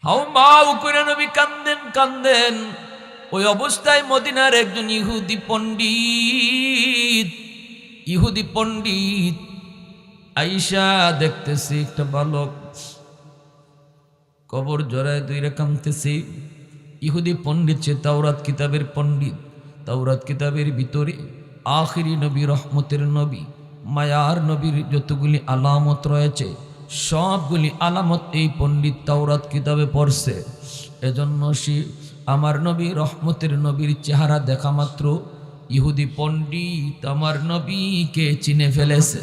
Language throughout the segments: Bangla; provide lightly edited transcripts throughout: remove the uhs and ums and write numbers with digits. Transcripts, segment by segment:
হাও মাও করে নবী কান্দেন কান্দেন। ওই অবস্থায় মদিনার একজন ইহুদি পণ্ডিত আইসা দেখতেছে একটা বালক কবর জড়ায় দুইরা কাঁদতেছে। ইহুদি পণ্ডিত, সে তাওরাত কিতাবের পণ্ডিত। তাওরাত কিতাবের ভিতরে আখিরি নবী, রহমতের নবী, মায়ার নবীর যতগুলি আলামত রয়েছে সবগুলি আলামত এই পণ্ডিত তাওরাত কিতাবে পড়ছে। এজন্য সে আমার নবী, রহমতের নবীর চেহারা দেখা মাত্র ইহুদি পণ্ডিত আমার নবীকে চিনে ফেলেছে।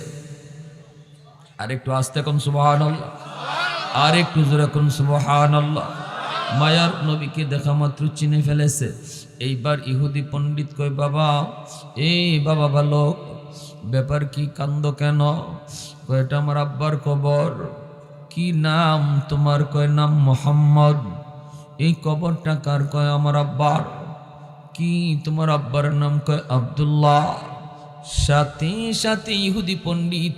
আরেকটু আস্তে কোন সুবহানাল্লাহ, আর একটু জোরে কোন সুবহানাল্লাহ। মায়ার নবীকে দেখা মাত্র চিনে ফেলেছে। এইবার ইহুদি পণ্ডিত কয়, বাবা বাবা বালক, ব্যাপার কি, কান্দ কেন? কয়, এটা আমার আব্বার কবর। কি নাম তোমার? কয়, নাম মোহাম্মদ। এই কবরটা কার? কয়, আমার আব্বার। কি তোমার আব্বার নাম? কয়, আব্দুল্লাহ। সাথে সাথে ইহুদি পণ্ডিত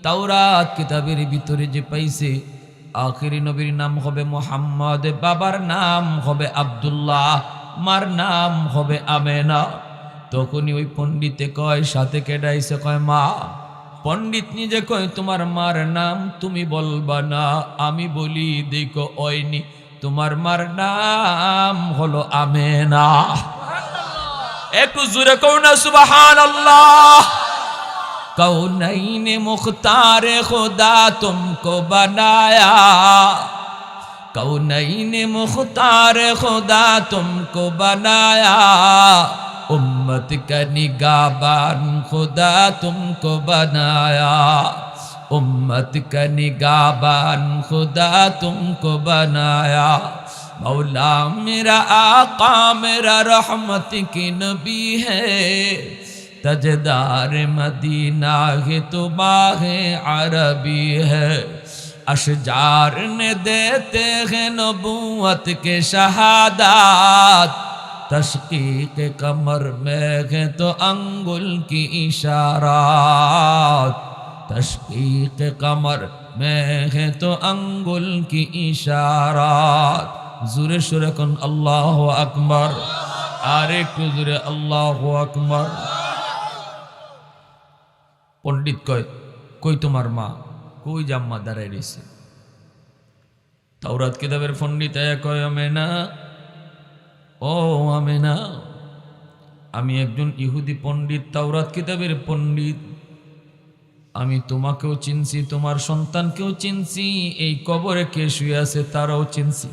তাওরাত কিতাবের ভিতরে যে পাইছে আখিরি নবীর নাম হবে মোহাম্মদ, বাবার নাম হবে আব্দুল্লাহ, মার নাম হবে আমেনা। তখনই ওই পণ্ডিতে কয়, সাথে কেডাইছে? কয়, মা। পণ্ডিত নিজে কয়, তোমার মার নাম তুমি বলবা না, আমি বলি, দেখো ওইনি, তোমার মার নাম হলো আমেনা। একটু জোরে কও না সুবহানাল্লাহ। कौनैन मुख्तार खुदा तुमको बनाया, कौनैन मुख्तार खुदा तुमको बनाया, उम्मत का निगाहबान खुदा तुमको बनाया, उम्मत का निगाहबान खुदा तुमको बनाया। मौला मेरा आका मेरा रहमत की नबी है, तजदार मदीना है तो बाहे अरबी है, अशजार ने देते हैं नबूवत के शहादात, तशकीक कमर में है तो अंगुल की इशारात, तशकीक कमर में है तो अंगुल की इशारात। जुरे शुरे कन अल्लाहु अकबर, आरे जुरे अल्लाहु अकबर। পণ্ডিত কয়, কই তোমার মা? কই জাম্মা দাঁড়ায় রয়েছে। তাওরাত কিতাবের পণ্ডিত কয়, আমেনা, ও আমেনা, আমি একজন ইহুদি পণ্ডিত, তাওরাত কিতাবের পণ্ডিত, আমি তোমাকেও চিনছি, তোমার সন্তানকেও চিনছি, এই কবরে কে শুয়ে আছে তারাও চিনছি।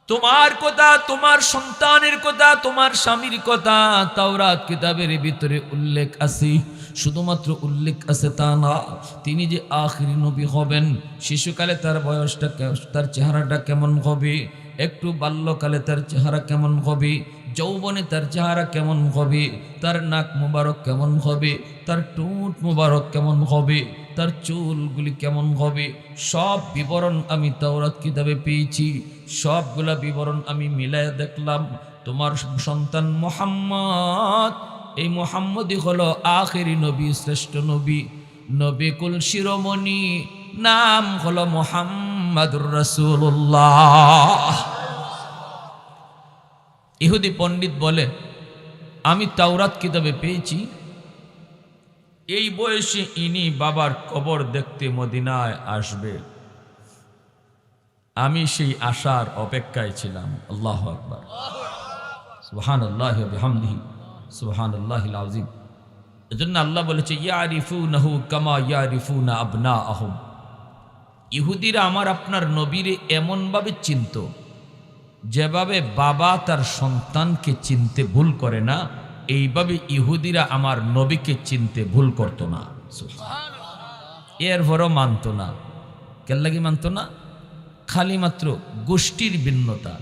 তোমার কথা, তোমার সন্তানের কথা, তোমার স্বামীর কথা তাওরাত কিতাবের ভিতরে উল্লেখ আছে। শুধুমাত্র উল্লেখ আছে তা না, তিনি যে আখিরি নবী হবেন, শিশুকালে তার বয়সটা, তার চেহারাটা কেমন হবে, একটু বাল্যকালে তার চেহারা কেমন হবে, যৌবনে তার চেহারা কেমন হবে, তার নাক মুবারক কেমন হবে, তার ঠোঁট মুবারক কেমন হবে, তার চুলগুলি কেমন হবে, সব বিবরণ আমি তাওরাত কিতাবে পেয়েছি। সবগুলা বিবরণ আমি মিলায় দেখলাম। তোমার সন্তান মুহাম্মদ, এই মুহাম্মদই হলো আখিরি নবী, শ্রেষ্ঠ নবী, নবী কুল শিরোমণি, নাম হলো মুহাম্মাদুর রাসূলুল্লাহ। ইহুদি পণ্ডিত বলে, আমি তাওরাত কিতাবে পেয়েছি এই বয়সে ইনি বাবার কবর দেখতে মদিনায় আসবে। আমি সেই আশার অপেক্ষায় ছিলাম। আল্লাহু আকবার, সুবহানাল্লাহি ওয়া বিহামদিহি, সুবহানাল্লাহিল আযীম। এজন্য আল্লাহ বলেছে, ইয়ারিফুনাহু কামা ইয়ারিফুনা আবনাআহুম। ইহুদিরা আমার আপনার নবীরে এমনভাবে চিনত যেভাবে বাবা তার সন্তানকে চিনতে ভুল করে না, এইভাবে ইহুদিরা আমার নবীকে চিনতে ভুল করত না। এরপরও মানত না। কেন লাগি মানত না? খালি মাত্র গোষ্ঠীর ভিন্নতা।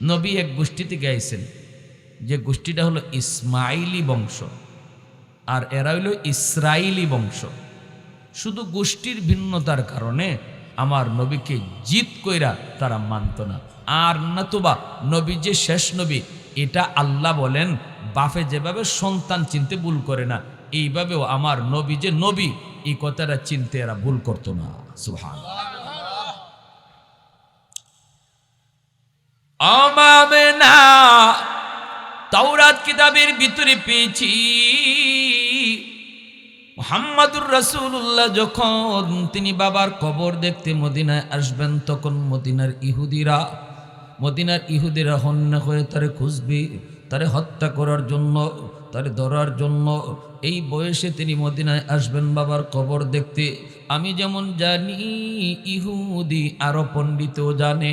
নবী এক গোষ্ঠীতে গাইছেন, যে গোষ্ঠীটা হলো ইসমাইলি বংশ, আর এরা হইল ইসরাইলি বংশ। শুধু গোষ্ঠীর ভিন্নতার কারণে আমার নবীকে জিত কইরা তারা মানত না। আর নতুবা নবী যে শেষ নবী, এটা আল্লাহ বলেন, বাপে যেভাবে সন্তান চিনতে ভুল করে না, এইভাবেও আমার নবী যে নবী, এই কথাটা চিনতে এরা ভুল করতো না। সুবহানাল্লাহ। আমামেনা তাওরাত কিতাবের ভিতরে পেয়েছি মুহাম্মাদুর রাসূলুল্লাহ যখন তিনি বাবার কবর দেখতে মদিনায় আসবেন, তখন মদিনার ইহুদিরা হন্যা হয়ে তারে খুঁজবে, তারে হত্যা করার জন্য, তারে ধরার জন্য। এই বয়সে তিনি মদিনায় আসবেন বাবার কবর দেখতে। আমি যেমন জানি, ইহুদি আরো পণ্ডিতও জানে।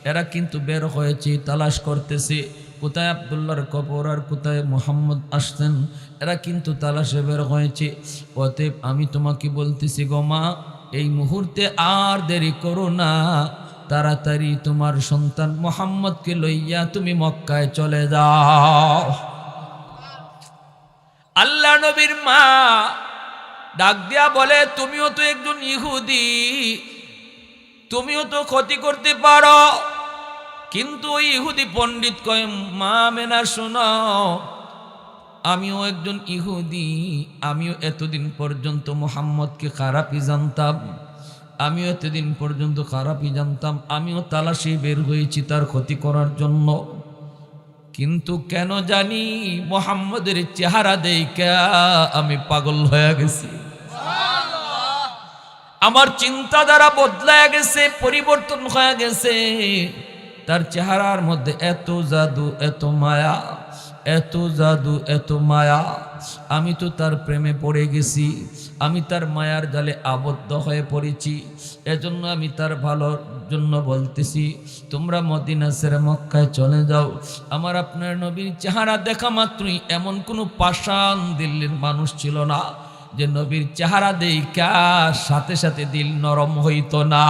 এরা কিন্তু বের হয়েছে, তালাশ করতেছে কোথায় আব্দুল্লাহর কবর আর কোথায় মুহাম্মদ আসছেন। এরা কিন্তু তালাশে বের হয়েছে। অতএব আমি তোমাকে বলতেছি গো মা, এই মুহূর্তে আর দেরি করো না, তাড়াতাড়ি তোমার সন্তান মুহাম্মদকে লইয়া তুমি মক্কায় চলে যাও। আল্লাহ নবীর মা ডাক দিয়া বলে, তুমিও তো একজন ইহুদি, তুমিও তো ক্ষতি করতে পারো। কিন্তু ওই ইহুদি পণ্ডিত কয়, মা আমেনা শোনো, আমিও একজন ইহুদি, আমিও এতদিন পর্যন্ত মুহাম্মদকে খারাপই জানতাম, আমিও তালাশি বের হয়েছি তার ক্ষতি করার জন্য। কিন্তু কেন জানি মুহাম্মদের চেহারা দেখে আমি পাগল হয়ে গেছি। আমার চিন্তাধারা বদলায় গেছে, পরিবর্তন হয়ে গেছে। তার চেহারার মধ্যে এত জাদু, এত মায়া, এত জাদু, এত মায়া। আমি তো তার প্রেমে পড়ে গেছি, আমি তার মায়ার জালে আবদ্ধ হয়ে পড়েছি। এজন্য আমি তার ভালোর জন্য বলতেছি, তোমরা মদিনা ছেড়ে মক্কায় চলে যাও। আমার আপনার নবীর চেহারা দেখা মাত্রই এমন কোনো পাষাণ দিল্লির মানুষ ছিল না যে নবীর চেহারা দেখা সাথে সাথে দিল নরম হইত না।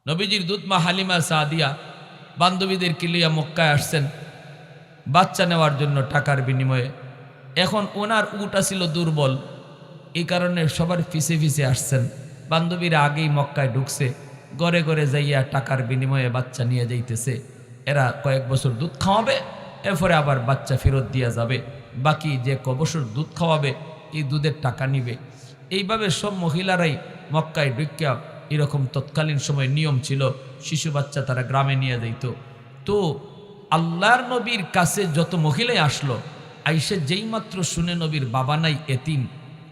নবীজির দুধ মা হালিমা সাদিয়া বান্ধবীদেরকে লিয়া মক্কায় আসছেন বাচ্চা নেওয়ার জন্য টাকার বিনিময়ে। এখন ওনার উটটা ছিল দুর্বল, এই কারণে সবার ফিসে ফিসে আসছেন। বান্ধবীরা আগেই মক্কায় ঢুকছে, ঘরে ঘরে যাইয়া টাকার বিনিময়ে বাচ্চা নিয়ে যাইতেছে। এরা কয়েক বছর দুধ খাওয়াবে, এরপরে আবার বাচ্চা ফেরত দিয়া যাবে, বাকি যে বছর দুধ খাওয়াবে এই দুধের টাকা নিবে। এইভাবে সব মহিলারাই মক্কায় ঢুকিয়া, এরকম তৎকালীন সময় নিয়ম ছিল, শিশু বাচ্চা তারা গ্রামে নিয়ে যাইত। তো আল্লাহর নবীর কাছে যত মহিলাই আসলো, আইসে যেই মাত্র শুনে নবীর বাবা নাই, এতিম,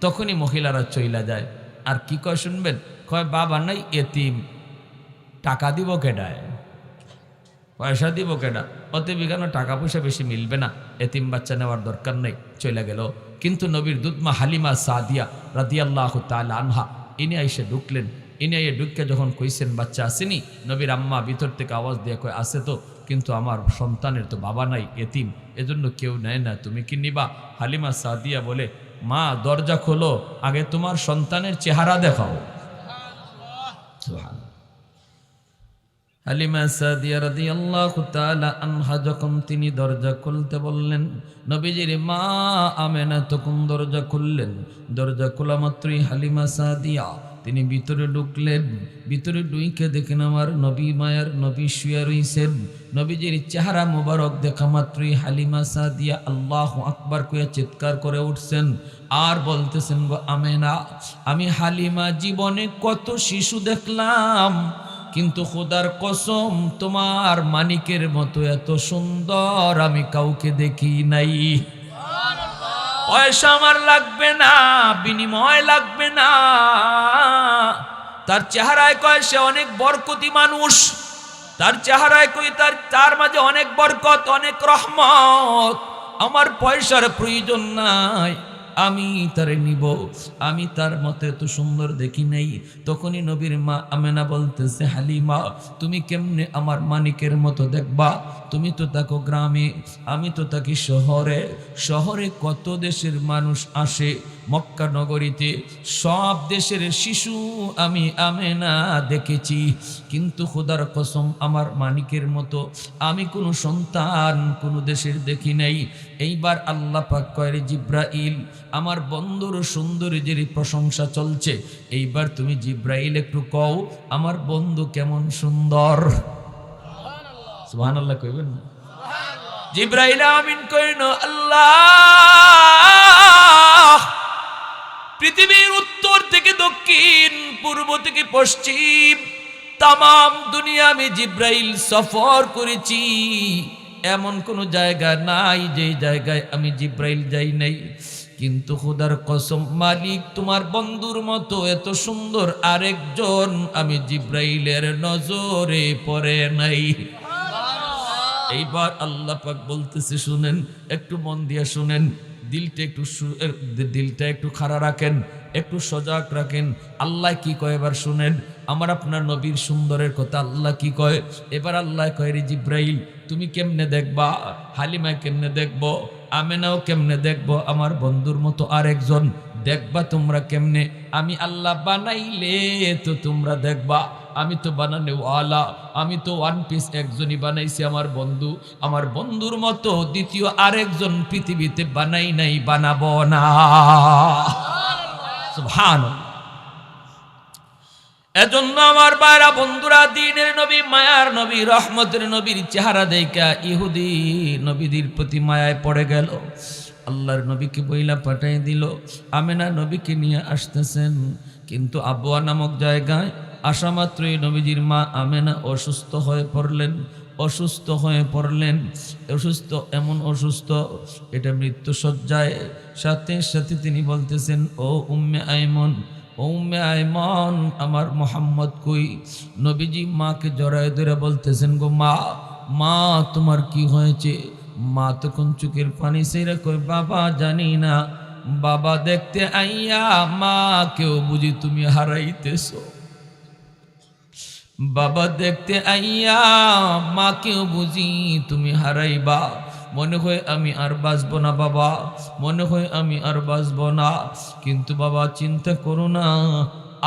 তখনই মহিলারা চইলা যায়। আর কি কয় শুনবেন, কয় বাবা নাই এতিম, টাকা দিব কেডায়, পয়সা দিব কেডা, অতএব এখানে টাকা পয়সা বেশি মিলবে না, এতিম বাচ্চা নেওয়ার দরকার নেই, চইলা গেল। কিন্তু নবীর দুধমা হালিমা সাদিয়া রাদিয়াল্লাহু তাআলা আনহা ইনি আইসে ঢুকলেন। ইনি আইয়ে ঢুকে যখন কইছেন বাচ্চা আসেনি, নবীর আম্মা ভিতর থেকে আওয়াজ দিয়ে কয়, আছে তো, কিন্তু আমার সন্তানের তো বাবা নাই, এতিম, এজন্য কেউ নেয় না, তুমি কি নিবা? হালিমা সাদিয়া বলে, মা দরজা খোলো, আগে তোমার সন্তানের চেহারা দেখাও। হালিমা সাদিয়া রাদিয়াল্লাহু তাআলা আনহা যখন তিনি দরজা খুলতে বললেন, নবীজির মা আমেনা তখন দরজা খুললেন। দরজা খোলা মাত্রই হালিমা সাদিয়া তিনি ভিতরে ঢুকলেন। ভিতরে ঢুইকে দেখেন আমার নবী, মায়ার নবী শুয়ে রইছেন। নবীজির চেহারা মোবারক দেখা মাত্রই হালিমা সাদিয়া আল্লাহু আকবার কইয়া চিৎকার করে উঠছেন আর বলতেছেন, গো আমেনা, আমি হালিমা জীবনে কত শিশু দেখলাম, কিন্তু খোদার কসম তোমার মানিকের মতো এত সুন্দর আমি কাউকে দেখি নাই। পয়সা আমার লাগবে না, বিনিময় লাগবে না। তার চেহারায় কয় সে অনেক বরকতি মানুষ, তার চেহারায় কই তার মাঝে অনেক বরকত, অনেক রহমত। আমার পয়সার প্রয়োজন নাই, আমি তারে নিব, আমি তার মতে এত সুন্দর দেখি নাই। তখনই নবীর মা আমেনা বলতেছে, হালিমা তুমি কেমনে আমার মানিকের মতো দেখবা? তুমি তো থাকো গ্রামে, আমি তো থাকি শহরে। শহরে কত দেশের মানুষ আসে, মক্কা নগরীতে সব দেশের শিশু আমি আমেনা দেখেছি, কিন্তু খোদার কসম আমার মানিকের মতো আমি কোনো সন্তান কোনো দেশের দেখি নাই। এইবার আল্লাহ পাক কয়, জিব্রাইল, আমার বন্ধুর সৌন্দর্যের প্রশংসা চলছে, এইবার তুমি জিব্রাইল একটু কও আমার বন্ধু কেমন সুন্দর। সুবহানাল্লাহ কইবেন না? জিব্রাইল আমিন কইন, আল্লাহ পৃথিবীর উত্তর থেকে দক্ষিণ, পূর্ব থেকে পশ্চিম, তামাম দুনিয়া আমি জিব্রাইল সফর করেছি, এমন কোন জায়গা নাই যে জায়গায় আমি জিব্রাইল যাই নাই। কিন্তু খোদার কসম মালিক, তোমার বন্ধুর মতো এত সুন্দর আরেকজন আমি জিব্রাইলের নজরে পড়ে নাই। এইবার আল্লাহ পাক বলতেছে, শুনেন, একটু মন দিয়ে শুনেন, দিলটা একটু খাড়া রাখেন, একটু সজাগ রাখেন। আল্লাহ কি কয় এবার শুনেন, আমার আপনার নবীর সুন্দরের কথা আল্লাহ কি কয়। এবার আল্লাহ কয়, রে জিব্রাইল, তুমি কেমনে দেখবা, হালিমা কেমনে দেখবো, আমেনাও কেমনে দেখবো, আমার বন্ধুর মতো আরেকজন দেখবা তোমরা কেমনে? আমি আল্লাহ বানাইলে তো তোমরা দেখবা, আমি তো বানানে ওয়ালা, আমি তো ওয়ান পিস একজনই বানাইছি আমার বন্ধু। আমার বন্ধুর মতো দ্বিতীয় আরেকজন পৃথিবীতে বানাই নাই, বানাবো না। সুবহানাল্লাহ। এজন্য আমার বাইরা বন্ধুরা, দ্বীনের নবী, মায়ার নবী, রহমতের নবীর চেহারা দেখা ইহুদি নবীদের প্রতি মায়ায় পড়ে গেল। আল্লাহর নবীকে বইলা পাঠাই দিল, আমেনা নবীকে নিয়ে আসতেছেন। কিন্তু আবওয়া নামক জায়গায় আসা মাত্রই নবীজির মা আমেনা অসুস্থ হয়ে পড়লেন। অসুস্থ, এমন অসুস্থ, এটা মৃত্যু শয্যায়। সাথে সাথে তিনি বলতেছেন, ও উম্মে আইমন, ও উম্মে আইমন, আমার মোহাম্মদ কই? নবীজি মাকে জড়ায় ধরে বলতেছেন, গো মা, তোমার কি হয়েছে? মা তখন চোখের পানি ছেড়ে কই, বাবা জানি না, বাবা দেখতে আইয়া মা কেউ বুঝি তুমি হারাইতেছো। বাবা দেখতে আইয়া মাকেও বুঝি তুমি হারাইবা। মনে হয় আমি আর বাঁচবো না বাবা, মনে হয় আমি আর বাঁচবো না। কিন্তু বাবা চিন্তা করো না,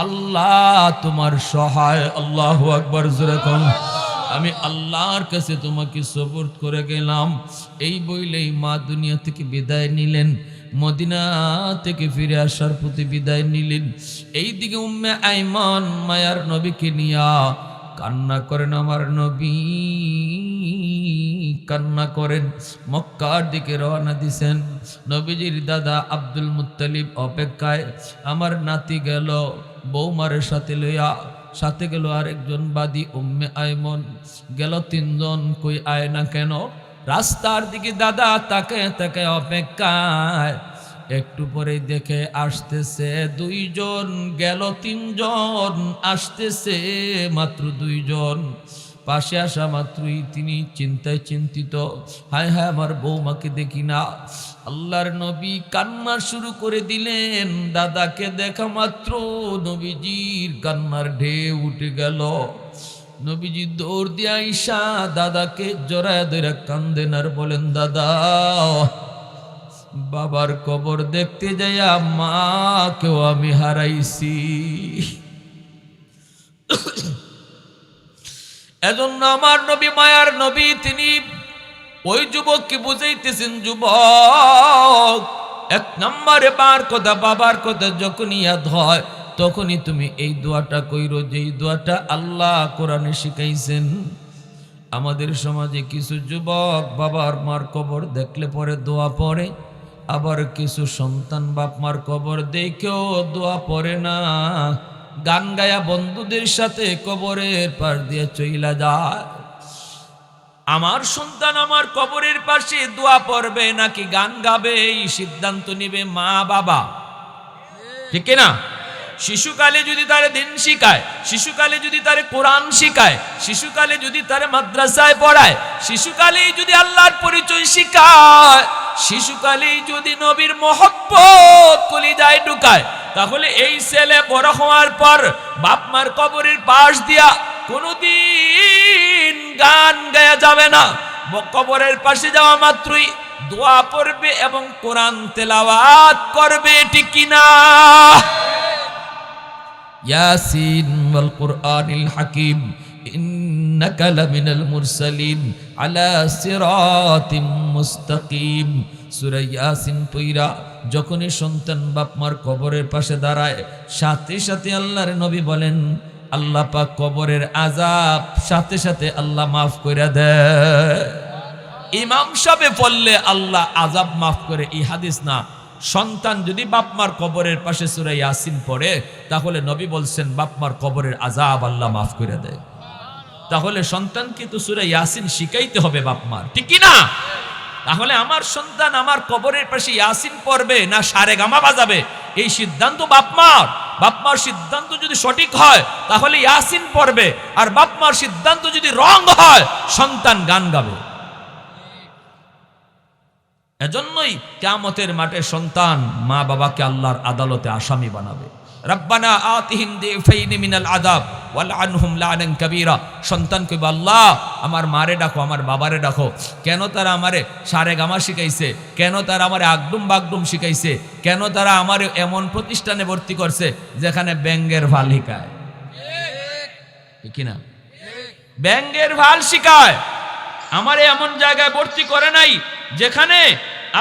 আল্লাহ তোমার সহায়। আল্লাহু আকবার, জোরে কোন। আমি আল্লাহর কাছে তোমাকে সুপুর্দ করে গেলাম। এই বইলেই মা দুনিয়া থেকে বিদায় নিলেন, মদিনা থেকে ফিরে আসার প্রতি বিদায় নিলেন। এইদিকে উম্মে আইমান মায়ার নবীকে নিয়া কান্না করেন, আমার নবী কান্না করেন। মক্কার দিকে রওনা দিছেন। নবীজির দাদা আব্দুল মুত্তালিব অপেক্ষায়। আমার নাতি গেল বৌমারের সাথে লইয়া, সাথে গেল আরেকজন বাদী উম্মে আইমন, গেল তিনজন। কই আয় না কেন? রাস্তার দিকে দাদা তাকে অপেক্ষায়। একটু পরে দেখে আসতেছে দুইজন, গেল তিনজন, আসতেছে মাত্র দুইজন। পাশে আসা মাত্রই তিনি চিন্তায় চিন্তিত, হায় হায় আমার বৌমাকে দেখি না। আল্লাহর নবী কান্না শুরু করে দিলেন। দাদাকে দেখা মাত্র নবীজির কান্নার ঢেউ উঠে গেল। নবীজি দৌড় দিয়ে আইসা দাদাকে জড়ায় ধরে কান্দেন আর বলেন, দাদা, বাবার কবর দেখতে যাইয়া মাকেও আমি হারাইছি। এজন্য আমার নবী, মায়ার নবী, তিনি ওই যুবককে বুঝাইতেছেন, যুবক, এক নম্বরে বাবার কথা যখনই ইয়াদ হয় তখনই তুমি এই দোয়াটা কইরো, যেই দোয়াটা আল্লাহ কোরআনে শিখাইছেন। আমাদের সমাজে কিছু যুবক বাবার মার কবর দেখলে পরে দোয়া পড়ে, আবার কিছু সন্তান বাপ মার কবর দেখেও দোয়া পড়ে না, গান গায়া বন্ধুদের সাথে কবরের পাশ দিয়ে চইলা যায়। আমার সন্তান আমার কবরের পাশে দোয়া পড়বে নাকি গান গাবে, এই সিদ্ধান্ত নিবে মা বাবা, ঠিক না? শিশুকালে যদি তারে দিন শিখায়, শিশুকালে যদি তারে কোরআন শিখায়, শিশুকালে যদি তারে মাদ্রাসায় পড়ায়, শিশুকালেই যদি আল্লাহর পরিচয় শিখায়, শিশুকালেই যদি নবীর মহব্বত কলিজায় ঢুকায়, তাহলে এই ছেলে বড় হওয়ার পর বাপ মার কবরের পাশ দিয়া কোনদিন গান গায়া যাবে না। কবরের পাশে যাওয়া মাত্রই দোয়া পড়বে এবং কোরআন তেলাওয়াত করবে, ঠিক কিনা? ইয়াসিন ওয়াল কুরআনিল হাকিম ইন্নাকা লামিনাল মুরসালিন আলা সিরাতিম মুস্তাকিম। সূরা ইয়াসিন পড়া যখনই সন্তান বাপ মার কবরের পাশে দাঁড়ায়, সাথে সাথে আল্লাহর নবী বলেন, আল্লাহ পাক কবরের আযাব সাথে সাথে আল্লাহ মাফ করে দেয়। ইমাম সাহেব বললে আল্লাহ আযাব মাফ করে, এই হাদিস না, সন্তান যদি বাপমার কবরের পাশে সূরা ইয়াসিন পড়ে, তাহলে নবী বলছেন বাপমার কবরের আযাব আল্লাহ মাফ করে দেয়। তাহলে সন্তানকে তো সূরা ইয়াসিন শিখাইতে হবে বাপমার, ঠিক কি না? তাহলে আমার সন্তান আমার কবরের পাশে ইয়াসিন পড়বে না সারেগামা বাজাবে, এই সিদ্ধান্ত বাপমার। বাপমার সিদ্ধান্ত যদি সঠিক হয় তাহলে ইয়াসিন পড়বে, আর বাপমার সিদ্ধান্ত যদি রং হয় সন্তান গান গাবে। এজন্যই কিয়ামতের মাঠে সন্তান মা বাবাকে আল্লাহর আদালতে আসামি বানাবে। রব্বানা আতিহিম দিফাইনি মিনাল আযাব ওয়ালআনহুম লা'নান কাবীরা। সন্তান কইবে, আল্লাহ আমার মারে ডাকো, আমার বাবারে ডাকো। কেন তারা আমারে সারেগামা শিখাইছে? কেন তারা আমারে আগডুম বাগডুম শিখাইছে? কেন তারা আমারে এমন প্রতিষ্ঠানে ভর্তি করছে যেখানে ব্যাঙ্গের ভাল শিখায়? ঠিক কি না? ব্যাঙ্গের ভাল শিখায়। আমারে এমন জায়গায় ভর্তি করে নাই যেখানে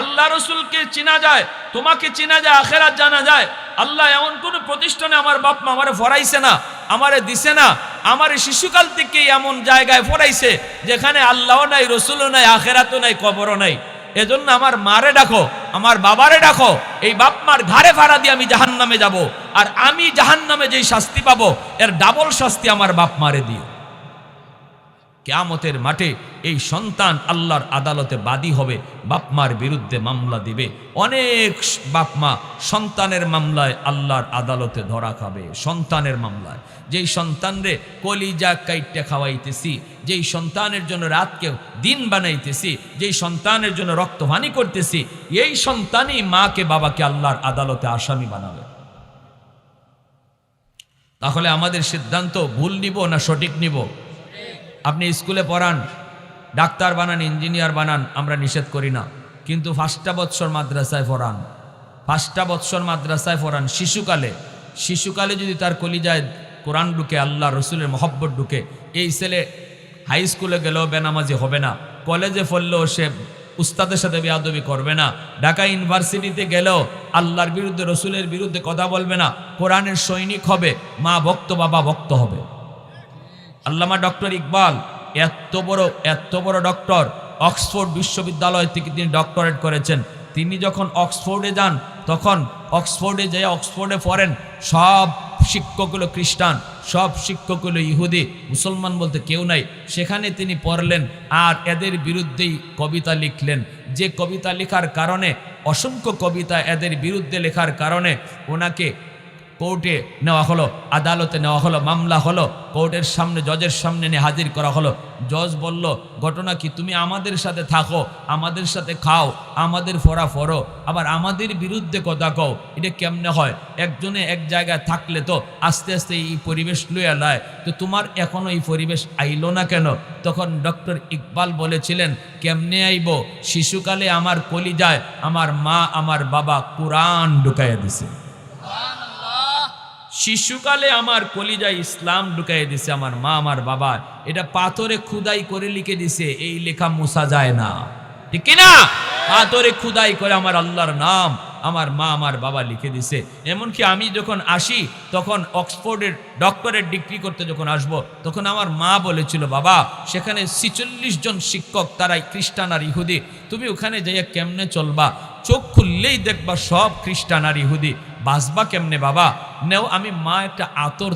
আল্লাহ রসুলকে চেনা যায়, তোমাকে চেনা যায়, আখেরাত জানা যায়। আল্লাহ এমন কোন প্রতিষ্ঠানে আমার বাপ মা আমারে ফরাইছে না, আমারে দিছে না। আমারে শিশুকাল থেকে এমন জায়গায় ফরাইছে যেখানে আল্লাহও নাই, রসুলও নাই, আখেরাতও নাই, কবরও নাই। এজন্য আমার মারে ডাকো, আমার বাবারে ডাকো। এই বাপ মার ঘাড়ে ভাড়া দিয়ে আমি জাহান্নামে যাব, আর আমি জাহান্নামে যেই শাস্তি পাবো এর ডাবল শাস্তি আমার বাপ মারে দিও। কিয়ামতের মাঠে এই সন্তান আল্লাহর আদালতে বাদী হবে, বাপমার বিরুদ্ধে মামলা দিবে। অনেক বাপমা সন্তানের মামলায় আল্লাহর আদালতে ধরা খাবে। সন্তানের মামলায়, যেই সন্তানরে কলিজা কাইটে খাওয়াইতেছি, যেই সন্তানের জন্য রাতকে দিন বানাইতেছি, যেই সন্তানের জন্য রক্তহানি করতেছি, এই সন্তানই মাকে বাবাকে আল্লাহর আদালতে আসামি বানাবে। তাহলে আমাদের সিদ্ধান্ত ভুল নিব না সঠিক নিব? আপনি স্কুলে পড়ান, ডাক্তার বানান, ইঞ্জিনিয়ার বানান, আমরা নিষেধ করি না, কিন্তু 5টা বৎসর মাদ্রাসায় পড়ান, 5টা বৎসর মাদ্রাসায় পড়ান। শিশুকালে যদি তার কলিজায় কোরআন ঢুকে, আল্লাহ রসুলের মহব্বত ঢুকে, এই ছেলে হাই স্কুলে গেলেও বেনামাজি হবে না, কলেজে পড়লেও সে উস্তাদের সাথে বেয়াদবি করবে না, ঢাকা ইউনিভার্সিটিতে গেলেও আল্লাহর বিরুদ্ধে, রসুলের বিরুদ্ধে কথা বলবে না, কোরআনের সৈনিক হবে, মা ভক্ত বাবা ভক্ত হবে। আল্লামা ডক্টর ইকবাল এত বড় ডক্টর, অক্সফোর্ড বিশ্ববিদ্যালয় থেকে তিনি ডক্টরেট করেছেন। তিনি যখন অক্সফোর্ডে যান, তখন অক্সফোর্ডে পড়েন, সব শিক্ষক হলো খ্রিস্টান, সব শিক্ষক হলো ইহুদি, মুসলমান বলতে কেউ নাই। সেখানে তিনি পড়লেন আর এদের বিরুদ্ধেই কবিতা লিখলেন। যে কবিতা লেখার কারণে, অসংখ্য কবিতা এদের বিরুদ্ধে লেখার কারণে ওনাকে কোর্টে নেওয়া হলো, আদালতে নেওয়া হলো, মামলা হলো, কোর্টের সামনে জজের সামনে নিয়ে হাজির করা হলো। জজ বলল, ঘটনা কি? তুমি আমাদের সাথে থাকো, আমাদের সাথে খাও, আমাদের ফরা ফরো, আবার আমাদের বিরুদ্ধে কথা কও, এটা কেমনে হয়? একজনে এক জায়গায় থাকলে তো আস্তে আস্তে এই পরিবেশ লইয়া লায়, তো তোমার এখনো এই পরিবেশ আইলো না কেন? তখন ডক্টর ইকবাল বলেছিলেন, কেমনে আইব? শিশুকালে আমার কলিজায় আমার মা আমার বাবা কোরআন ঢুকাইয়া দিছে। শিশুকালে আমার কলিজায় ইসলাম ঢুকাইয়া দিছে আমার মা আমার বাবা। এটা পাথরে খুদাই করে লিখে দিছে, এই লেখা মুছা যায় না, ঠিক কিনা? পাথরে খুদাই করে আমার আল্লাহর নাম আমার মা আমার বাবা লিখে দিছে। এমনকি আমি যখন আসি, তখন অক্সফোর্ডের ডক্টরেট ডিগ্রি করতে যখন আসব, তখন আমার মা বলেছিল, বাবা সেখানে 46 জন শিক্ষক, তারাই খ্রিস্টান আর ইহুদি, তুমি ওখানে যাইয়া কেমনে চলবা? চোখ খুললেই দেখবা সব খ্রিস্টান আর ইহুদি, বাঁচবা কেমনে বাবা? নেও, আমি মা একটা আতর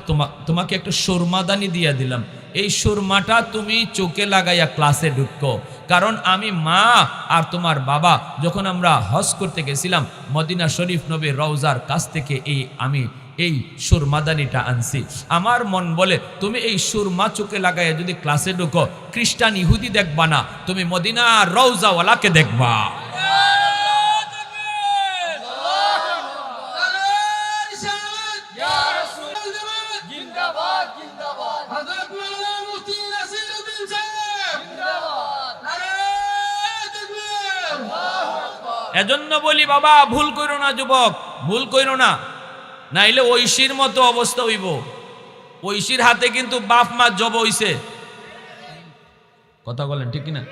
তোমাকে একটা সুরমাদানি দিয়া দিলাম, এই সুরমাটা তুমি চোখে লাগাইয়া ক্লাসে ঢুকো। কারণ আমি মা আর তোমার বাবা যখন আমরা হজ করতে গেছিলাম, মদিনা শরীফ নবীর রওজার কাছ থেকে আমি এই সুরমাদানিটা আনছি। আমার মন বলে, তুমি এই সুরমা চোখে লাগাইয়া যদি ক্লাসে ঢুকো, খ্রিস্টান ইহুদি দেখবা না, তুমি মদিনা রওজাওয়ালাকে দেখবা। এজন্য বলি বাবা, ভুল কইরো না যুবক, ভুল কইরো না, নাইলে ঐশীর মতো অবস্থা হইব। ঐশীর হাতে কিন্তু বাপ মা জব হইছে, কথা বলেন ঠিক কিনা?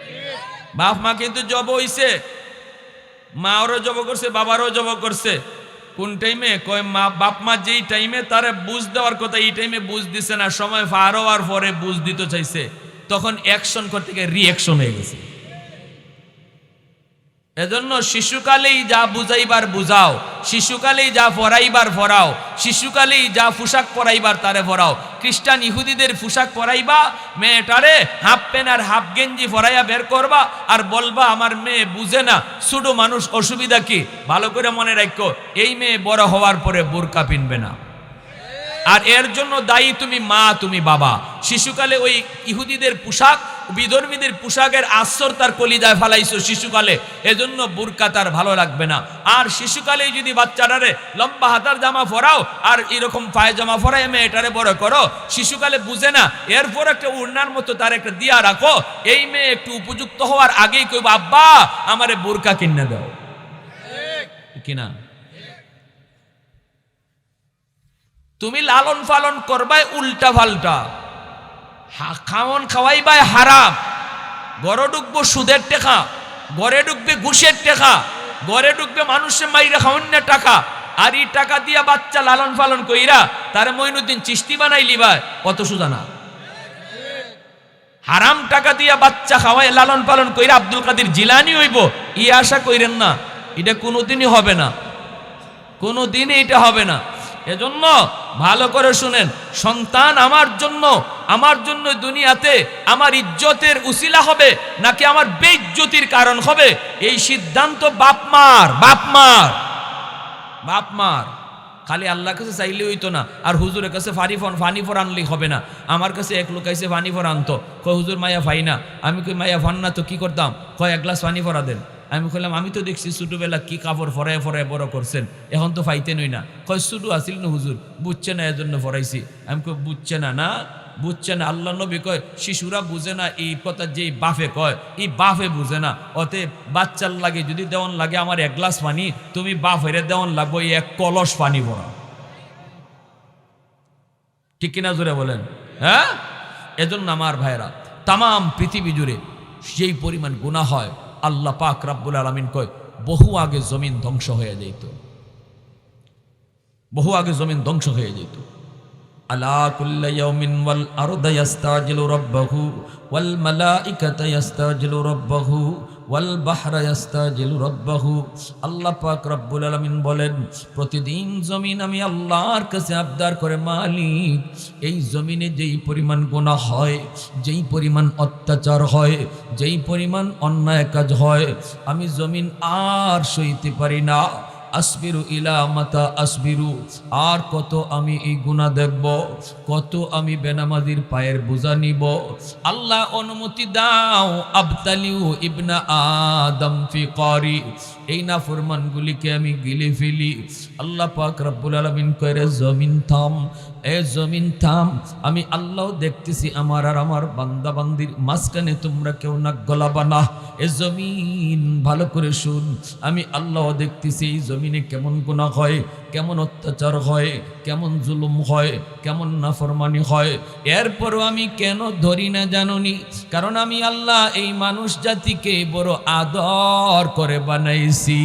বাপ মা কিন্তু জব হইছে, মারও জব করছে, বাবারও জব করছে। কোন টাইমে? কয় মা বাপ মা যেই টাইমে তারে বুঝ দেওয়ার কথা, এই টাইমে বুঝ দিছে না, সময় পার হওয়ার পরে বুঝ দিতে চাইছে, তখন অ্যাকশন করতে গিয়ে রিঅ্যাকশন হয়ে গেছে। এজন্য শিশুকালেই যা বুঝাইবার বুঝাও, শিশুকালেই যা পরাইবার পরাও, শিশুকালেই যা পোশাক পরাইবার তারে পরাও। খ্রিস্টান ইহুদিদের পোশাক পরাইবা, মেয়েটারে হাফ প্যান্ট আর হাফ গেঞ্জি পরাইয়া বের করবা আর বলবা আমার মেয়ে বুঝে না, ছোট মানুষ, অসুবিধা কি? ভালো করে মনে রাখো, এই মেয়ে বড় হওয়ার পরে বোরকা পিনবে না। আর এর জন্য দায়ী তুমি মা, তুমি বাবা। শিশুকালে ওই ইহুদিদের পোশাক, বিধর্মীদের পোশাকের আশ্চর্য তার কলিজায় ফালাইছো শিশুকালে, এজন্য বুরকা তার ভালো লাগবে না। আর শিশুকালে যদি বাচ্চাটারে লম্বা হাতার জামা পরাও আর এরকম পায়জামা পরাই মেয়েটারে বড় করো, শিশুকালে বুঝে না, এরপর একটা উড়নার মতো তার একটা দিয়া রাখো, এই মেয়ে একটু উপযুক্ত হওয়ার আগেই কইব আব্বা আমারে বুরকা কিনে দাও, কিনা? তুমি লালন পালন করবাই উল্টা পাল্টা, খাওয়ন খাওয়াইবাই হারাম, ঘরে ঢুকবো সুদের টাকা, ঘরে ঢুকবে ঘুষের টাকা, ঘরে ঢুকবে মানুষের মাইরা খাওয়ান্যের টাকা, আর এই টাকা দিয়া বাচ্চা লালন পালন কইরা তারে মঈনুদ্দিন চিশতি বানাইলি ভাই, অত সুদা না। হারাম টাকা দিয়া বাচ্চা খাওয়াই লালন পালন কইরা আব্দুল কাদের জিলানি হইব, ই আশা কইরেন না, এটা কোনোদিনই হবে না, কোনোদিনই এটা হবে না। এজন্য ভালো করে শুনেন, সন্তান আমার জন্য দুনিয়াতে আমার ইজ্জতের উসিলা হবে নাকি আমার বেইজ্জতির কারণ হবে, এই সিদ্ধান্ত বাপ মার। খালি আল্লাহর কাছে চাইলে হইতো না, আর হুজুরের কাছে ফানিফর আনলেই হবে না। আমার কাছে এক লোক আইসে ফানিফর আনতো, কয় হুজুর মায়া ফাই না। আমি কই মায়া ফান না তো কি করতাম? কয় এক গ্লাস পানি ফরা দেন। আমি কইলাম আমি তো দেখছি ছোটবেলা কি কাপড় ফরায় ফরায় বড় করছেন, এখন তো ফাইতেনই না। কয় ছোট আসিল না হুজুর, বুঝছে না এজন্য ফরাইছি। আমি কই বুঝছে না বুঝছে না। আল্লাহ নবী কয় শিশুরা বুঝে না, এই কথা যেই বাফে কয় এই বাফে বুঝে না। অতএব বাচ্চার লাগে যদি দেওয়ান লাগে আমার এক গ্লাস পানি, তুমি বাফেরে দেওয়ান লাগবো এই এক কলস পানি ভরা। ঠিক কিনা জোরে বলেন? হ্যাঁ, এজন্য আমার ভাইরা তাম পৃথিবী জুড়ে যেই পরিমাণ গুনাহ হয়, আল্লাহ পাক রব্বুল আলামিন কয় বহু আগে জমিন ধ্বংস হয়ে যেত, বহু আগে জমিন ধ্বংস হয়ে যেত। আলা কুল্লি ইয়াউমিন ওয়াল আরদু ইস্তাজিলু রাব্বাহু ওয়াল মালাইকাতু ইস্তাজিলু রাব্বাহু ওয়াল বাহরা ইস্তাজিলু রাব্বাহু। আল্লাহ পাক রব্বুল আলামিন বলেন প্রতিদিন জমিন আমি আল্লাহর কাছে আবদার করে, মালিক এই জমিনে যেই পরিমাণ গুনাহ হয়, যেই পরিমাণ অত্যাচার হয়, যেই পরিমাণ অন্যায় কাজ হয়, আমি জমিন আর সইতে পারি না। আসবিরু ইলা মাতা আসবিরু, আর কত আমি এই গুনাহ দেখব, কত আমি বেনামাজির পায়ের বোঝা নিব। আল্লাহ অনুমতি দাও, আবতালিউ ইবনা আদম ফি কারি, এই নাফরমানগুলিকে আমি গিলে ফেলি। আল্লাহ পাক রব্বুল আলামিন কইরে জমিন থাম, এ জমিন থাম, আমি আল্লাহ দেখতেছি আমার আর আমার বান্দা বান্দির মাঝখানে তোমরা কেউ নাক গলাবা না। এ জমিন ভালো করে শুন, আমি আল্লাহ দেখতেছি এই জমিনে কেমন গুনাহ হয়, কেমন অত্যাচার হয়, কেমন জুলুম হয়, কেমন নাফরমানি হয়। এরপরও আমি কেন ধরি না জানুনি? কারণ আমি আল্লাহ এই মানুষ জাতিকে বড় আদর করে বানাইছি।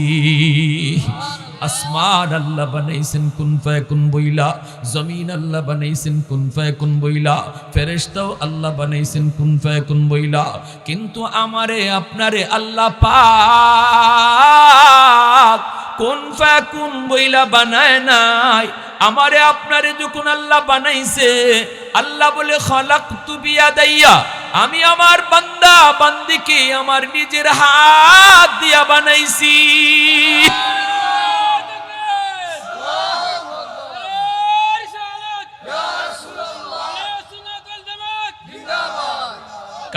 আসমান আল্লাহ বানাইছেন কুন ফায়াকুন বইলা, জমিন আল্লাহ বানাইছেন কুন ফায়াকুন বইলা, ফেরেশতাও আল্লাহ বানাইছেন কুন ফায়াকুন বইলা। কিন্তু আমারে আপনারে আল্লাহ পাক কুন ফায়াকুন বইলা বানায় নাই। আমারে আপনারে যখন আল্লাহ বানাইছে, আল্লাহ বলে খালাকতু বিয়াদাইয়া, আমি আমার বান্দা বান্দিকে আমার নিজের হাত দিয়া বানাইছি।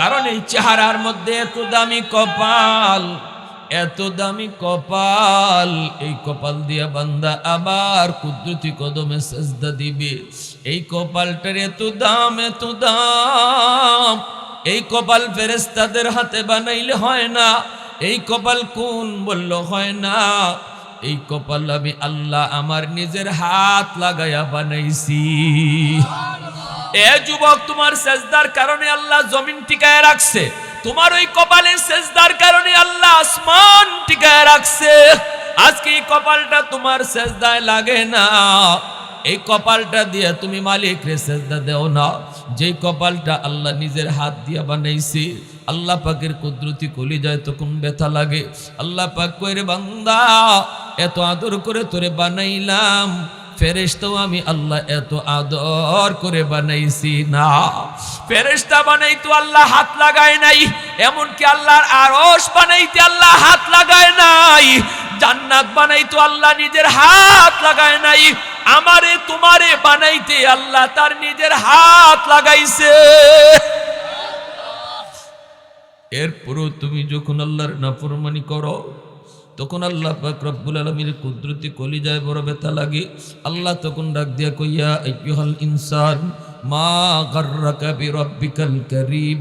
কারণ এই চেহারার মধ্যে এত দামি কপাল, এত দামি কপাল, এই কপাল দিয়া বান্দা আবার কুদরতি কদমে সেজদা দিবে। এই কপালটার এত দাম, এত দাম। এই কপাল ফেরেশতাদের হাতে বানাইলে হয় না, এই কপাল কোন বলল হয় না। এই কপাল আমি আল্লাহ আমার নিজের হাত লাগাইয়া বানাইছি। এ যুবক, তোমার সেজদার কারণে আল্লাহ জমিন টিকায় রাখছে, তোমার ওই কপালের সেজদার কারণে আল্লাহ আসমান টিকায় রাখছে। আজকে এই কপালটা তোমার সেজদায় লাগে না, এই কপালটা দিয়ে তুমি মালিক রে সেজদা দেও না, যেই কপালটা আল্লাহ নিজের হাত দিয়া বানাইছে। আল্লাহ পাকের কুদরতি কলিজায় তখন ব্যথা লাগে। আল্লাহ পাক কয় রে বান্দা, এত আদর করে তোরে বানাইলাম, ফেরেশতাও আমি আল্লাহ এত আদর করে বানাইছি না। ফেরেশতা বানাইতো আল্লাহ হাত লাগায় নাই, এমনকি আল্লাহর আরশ বানাইতে আল্লাহ হাত লাগায় নাই, জান্নাত বানাইতো আল্লাহ নিজের হাত লাগায় নাই, আমারে তোমারে বানাইতে আল্লাহ তার নিজের হাত লাগাইছে। এরপরও তুমি যখন আল্লাহর নাফরমানি করো, তখন আল্লাহ পাক রব্বুল আলামিনের কুদরতি কলিজায় বড় ব্যথা লাগে। আল্লাহ তখন ডাক দিয়া কইয়া, আইয়ুহাল ইনসান মা গাররাকা বিরাব্বিকাল কারীম,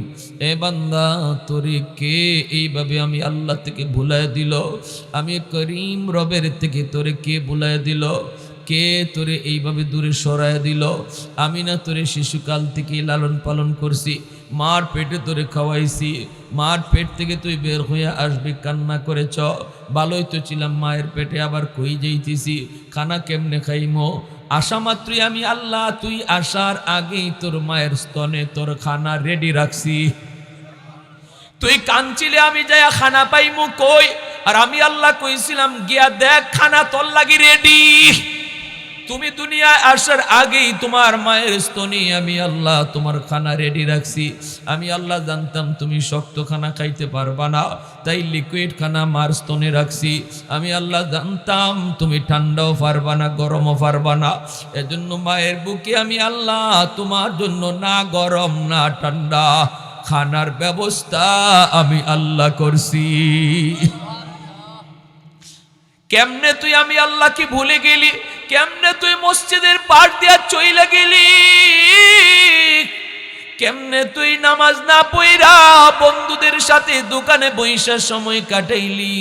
এ বান্দা তোরে কে এইভাবে আমি আল্লাহ থেকে ভুলায় দিল, আমি করিম রবের থেকে তোরে কে ভুলায় দিল, কে তোরে এইভাবে দূরে সরায় দিল? আমি না তোরে শিশুকাল থেকে লালন পালন করছি, মার পেটে তোরে খাওয়াইছি, মার পেট থেকে তুই বের হয়ে আসবি কান্না করেছ, ভালোই তো ছিলাম মায়ের পেটে, আবার কই যাইতেছি, খানা কেমনে খাইমো? আসা মাত্রই আমি আল্লাহ, তুই আসার আগেই তোর মায়ের স্তনে তোর খানা রেডি রাখছি। তুই কাঁদছিলে আমি যাইয়া খানা পাইমু কই? আর আমি আল্লাহ কইছিলাম গিয়া দেখ খানা তোর লাগি রেডি। তুমি দুনিয়ায় আসার আগেই তোমার মায়ের স্তনে আমি আল্লাহ তোমার খানা রেডি রাখছি। আমি আল্লাহ জানতাম তুমি শক্ত খানা খাইতে পারবা না, তাই লিকুইড খানা মার স্তনে রাখছি। আমি আল্লাহ জানতাম তুমি ঠান্ডাও পারবা না, গরমও পারবা না, এজন্য মায়ের বুকে আমি আল্লাহ তোমার জন্য না গরম না ঠান্ডা খানার ব্যবস্থা আমি আল্লাহ করছি। কেমনে তুই আমি আল্লাহ কি ভুলে গেলি? কেমনে তুই মসজিদের পাশ দিয়া চইলা গেলি? কেমনে তুই নামাজ না পইরা বন্ধুদের সাথে দোকানে বইসা সময় কাটাইলি?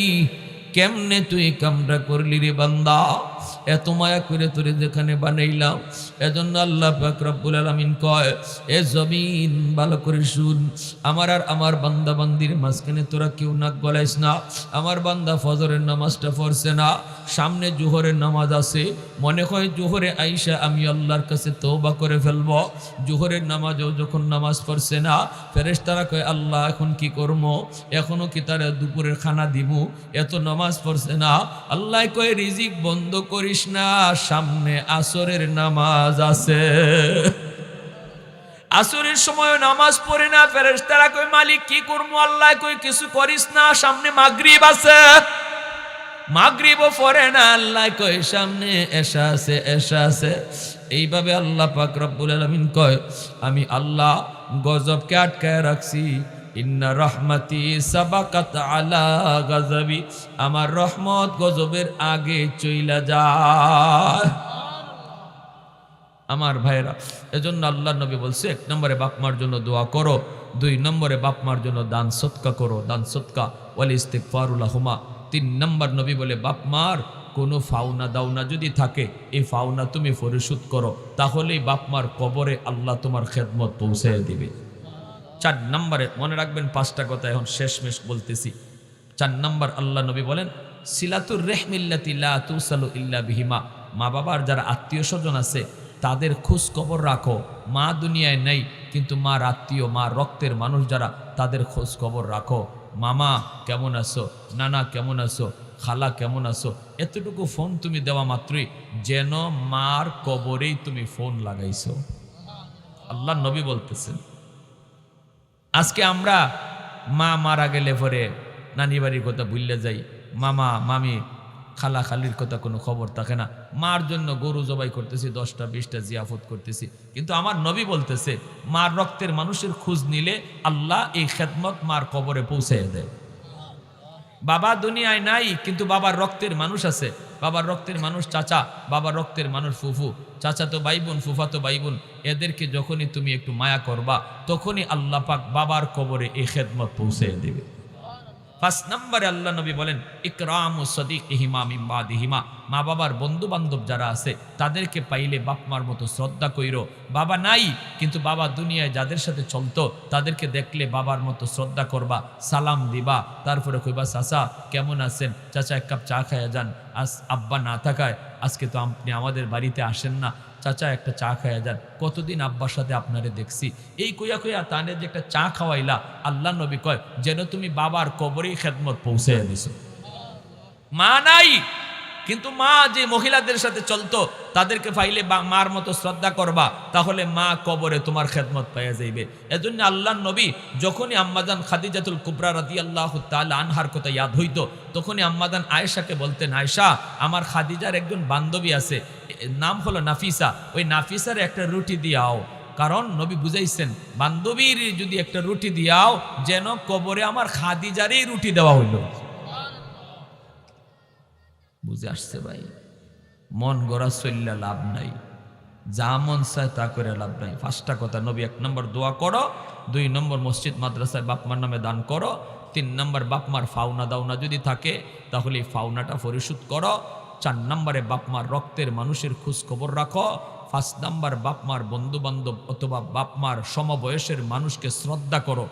কেমনে তুই কামটা করলি রে বান্দা? এত মায়া করে তোরে যেখানে বানাইলাম, এজন্য আল্লাহ পাক রব্বুল আলামিন কয়, এ জমিন ভালো করে শুন, আমার আর আমার বান্দা বান্দির মাঝখানে তোরা কেউ নাক গলাইস না। আমার বান্দা ফজরের নামাজটা পড়ছে না, সামনে জোহরের নামাজ আছে, মনে হয় জোহরে আইসা আমি আল্লাহর কাছে তওবা করে ফেলব। জোহরের নামাজও যখন নামাজ পড়ছে না, ফেরেশতারা কয় আল্লাহ এখন কি করবো? এখনো কি তারা দুপুরের খানা দিব? এত নামাজ পড়ছে না। আল্লাহ কয় রিজিক বন্ধ করিস না, সামনে আসরের নামাজ আছে। আসরের সময় নামাজ পড়ে না, ফেরেশতারা কয় মালিক কি করবো? আল্লাহ কয় কিছু করিস না, সামনে মাগরিব আছে। মাগরিবও পড়ে না, আল্লাহ কয় সামনে এশা আছে, এশা আছে। এইভাবে আল্লাহ পাক রব্বুল আলামিন কয় আমি আল্লাহ গজবকে আটকায় রাখছি। ইন্না রহমতি সাবাকাত আলা গজবি, আমার রহমত গজবের আগে চইলা যায়। আমার ভাইরা, এজন্য আল্লাহ নবী বলছে, 1 নম্বরে বাপ মার জন্য দোয়া করো, 2 নম্বরে বাপ মার জন্য দান সদকা করো, দান সদকা ওয়াল ইস্তিগফারু লাহুমা। 3 নম্বর নবী বলে বাপ মার কোনো ফাওনা দাওনা যদি থাকে, এই ফাওনা তুমি পরিশোধ করো, তাহলেই বাপ মার কবরে আল্লাহ তোমার খেদমত পৌঁছে দিবে। 4 নম্বরে মনে রাখবেন 5টা কথা এখন শেষমেশ বলতেছি। 4 নম্বর আল্লাহ নবী বলেন সিলাতুর রেহমিল্লাতি লা তুসালু ইল্লা বিহিমা, মা বাবার যারা আত্মীয় স্বজন আছে তাদের খোঁজ খবর রাখো। মা দুনিয়ায় নেই, কিন্তু মার আত্মীয়, মা রক্তের মানুষ যারা, তাদের খোঁজ খবর রাখো। মামা কেমন আছো, নানা কেমন আছো, খালা কেমন আছো, এতটুকু ফোন তুমি দেওয়া মাত্রই যেন মার কবরেই তুমি ফোন লাগাইছো। আল্লাহ নবী বলতেছেন। আজকে আমরা মা মারা গেলে পরে নানি বাড়ির কথা ভুললে যাই, মামা মামি খালা খালির কথা কোনো খবর থাকে না। মার জন্য গরু জবাই করতেছি, 10টা 20টা জিয়াফত করতেছি, কিন্তু আমার নবী বলতেছে মার রক্তের মানুষের খোঁজ নিলে আল্লাহ এই খেদমত মার কবরে পৌঁছে দেয়। বাবা দুনিয়ায় নাই, কিন্তু বাবার রক্তের মানুষ আছে। বাবার রক্তের মানুষ চাচা, বাবার রক্তের মানুষ ফুফু, চাচা তো ভাই বোন, ফুফা তো ভাই বোন, এদেরকে যখনই তুমি একটু মায়া করবা, তখনই আল্লাহ পাক বাবার কবরে এই খেদমত পৌঁছে দেবে। 5 নম্বরে আল্লাহ নবী বলেন ইকরামু সাদিকিহিমা মিন বাদিহিমা, মা বাবার বন্ধু বান্ধব যারা আছে তাদেরকে পাইলে বাপ মার মতো শ্রদ্ধা কইরো। বাবা নাই, কিন্তু বাবা দুনিয়ায় যাদের সাথে চলতো তাদেরকে দেখলে বাবার মতো শ্রদ্ধা করবা, সালাম দিবা, তারপরে কইবা চাচা কেমন আছেন, চাচা 1 কাপ চা খাইয়া যান। আজ আব্বা না থাকায় আজকে তো আপনি আমাদের বাড়িতে আসেন না, চাচা একটা চা খাইয়া যান, কতদিন আব্বার সাথে আপনারে দেখছি। এই কইয়া কইয়া তানে যে একটা চা খাওয়াইলা, আল্লাহ নবী কয় যেন তুমি বাবার কবরেই খেদমত পৌঁছে দিছো। মা নাই, কিন্তু মা যে মহিলাদের সাথে চলতো তাদেরকে পাইলে মার মতো শ্রদ্ধা করবা, তাহলে মা কবরে তোমার খেদমত পাইয়া যাইবে। এজন্য আল্লাহর নবী যখনই আম্মাজান খাদিজাতুল কুবরা রাদিয়াল্লাহু তাআলা আনহার কথা ইয়াদ হইতো, তখনই আম্মাজান আয়েশাকে বলতেন, আয়েশা আমার খাদিজার একজন বান্ধবী আছে, নাম হলো নাফিসা, ওই নাফিসার একটা রুটি দিয়াও। কারণ নবী বুঝাইছেন বান্ধবীর যদি একটা রুটি দিয়াও যেন কবরে আমার খাদিজারই রুটি দেওয়া হইল। বুঝে আসছে ভাই? মন গড়া চললে লাভ নাই, যা মন চায় তা করে লাভ নাই। পাঁচটা কথা নবী, 1 নম্বর দোয়া করো, 2 নম্বর মসজিদ মাদ্রাসায় বাপমার নামে দান করো, 3 নম্বর বাপমার ফাওনা দাওনা যদি থাকে তাহলে এই ফাওনাটা পরিশোধ করো, 4 নম্বরে বাপমার রক্তের মানুষের খোঁজ খবর রাখো, 5 নম্বর বাপমার বন্ধু বান্ধব অথবা বাপমার সমবয়সের মানুষকে শ্রদ্ধা করো।